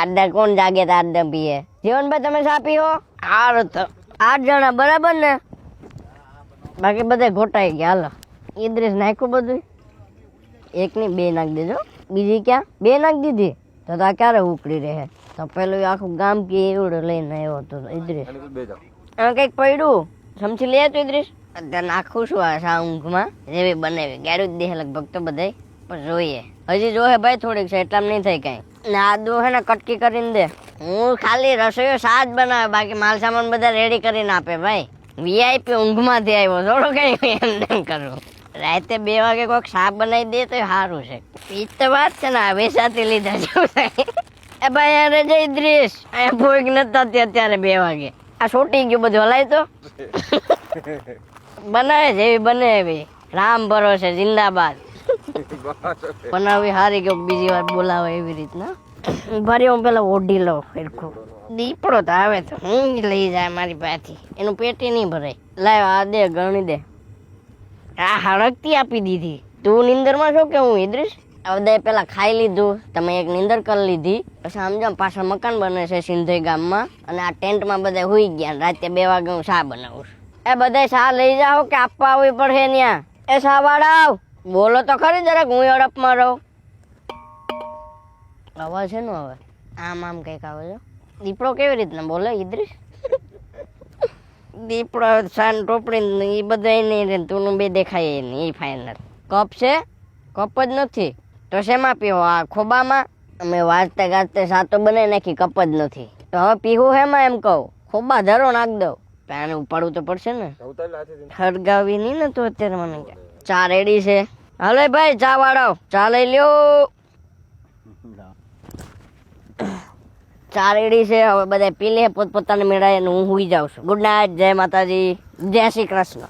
આડા કોણ જાગે તો આડા પીએ. જીવનભાઈ તમે ચા પીવો? હારું તો 8 જણા બરાબર ને? બાકી બધા ઘોટાઈ ગયા. હાલો ઈદ્રીસ નાખ્યું બધું? એક ની 2 નાખી દેજો. બીજી ક્યાં 2 નાખી દીધી? તો આ ક્યારે ઉકળી રહે? તો પેલું આખું ગામ કે એવડું લઈને આવ્યો હતો ઈદ્રીસ. હવે કઈક પડ્યું સમજી લે તો ઈદ્રીસ. અત્યારે નાખું છું આ ઊંઘમાં જેવી બનાવી ગાડું જ દે લગભગ તો બધાય, પણ જોઈએ હજી જોહે ભાઈ થોડીક છે એટલામાં નહીં થાય કઈ. ને આદુ હે ને કટકી કરીને દે. હું ખાલી રસોઈયો સાજ બનાવે, બાકી માલ સામાન બધા રેડી કરીને આપે ભાઈ. વીઆઈપી ઊંઘમાંથી આવ્યો થોડો કઈ એમ કરું. રાતે 2 વાગે કોઈક શાક બનાવી દે તો સારું છે. ઈ તો વાત છે ને હવે સાથે લીધા જેવું થાય. એ ભાઈ યાર જય ઈદ્રીસ અહીંયા ભોગ નતા અત્યારે 2 વાગે. આ છોટી ગયું બધું હલાય તો બનાવે જેવી બને એવી. રામ ભરોસે જિંદાબાદ. બનાવી હારી કે બીજી વાર બોલાવે એવી રીતના. ભરી હું પેલા ઓઢી લઉં સરખું. દીપડો તો આવે તો હું લઈ જાય મારી પાસેથી. એનું પેટી નહીં ભરાય. લાવ આ દે ગણી દે. આ હળકતી આપી દીધી. તું નિંદરમાં છો કે હું ઈદ્રીસ? બધા પેલા ખાઈ લીધું, તમે એક નિંદર કરી લીધી, પછી સમજો પાછળ મકાન બને છે સિંધઈ ગામમાં, અને આ ટેન્ટમાં બધા હુઈ ગયા. રાતે 2 વાગે હું શા બનાવું છું. એ બધા શા લઈ જાઓ કે આપવા આવવી પડે ત્યાં? એ શા વાળાવ બોલો તો ખરી જરાક, હું અડપમાં રહું. અવાજ છે નો હવે આમ કઈક આવે છે. દીપડો કેવી રીતના બોલે ઈદ્રીસ? દીપડો સાન ટોપડી એ બધા નહીં, તું 2 દેખાય નહીં. એ ફાઇનલ કપ છે? કપ જ નથી તો શેમાં પીવો? આ ખોબામાં? અમે વાંચતા ગાજતા સાતો બનાવી નાખી, કપ જ નથી તો હવે પીવું હેમાં એમ કહું? ખોબા ધરો નાખ દઉં. આને ઉપાડવું તો પડશે ને. ખડગાવી નહીં ને તો અત્યારે મને ચા રેડી છે. હાલે ભાઈ ચા વાળો ચા લઈ લ્યો. ચા રેડી છે. હવે બધા પી લે પોતપોતાને મેળાય. હું હુઈ જાઉં છું. Good night. જય માતાજી. જય શ્રી કૃષ્ણ.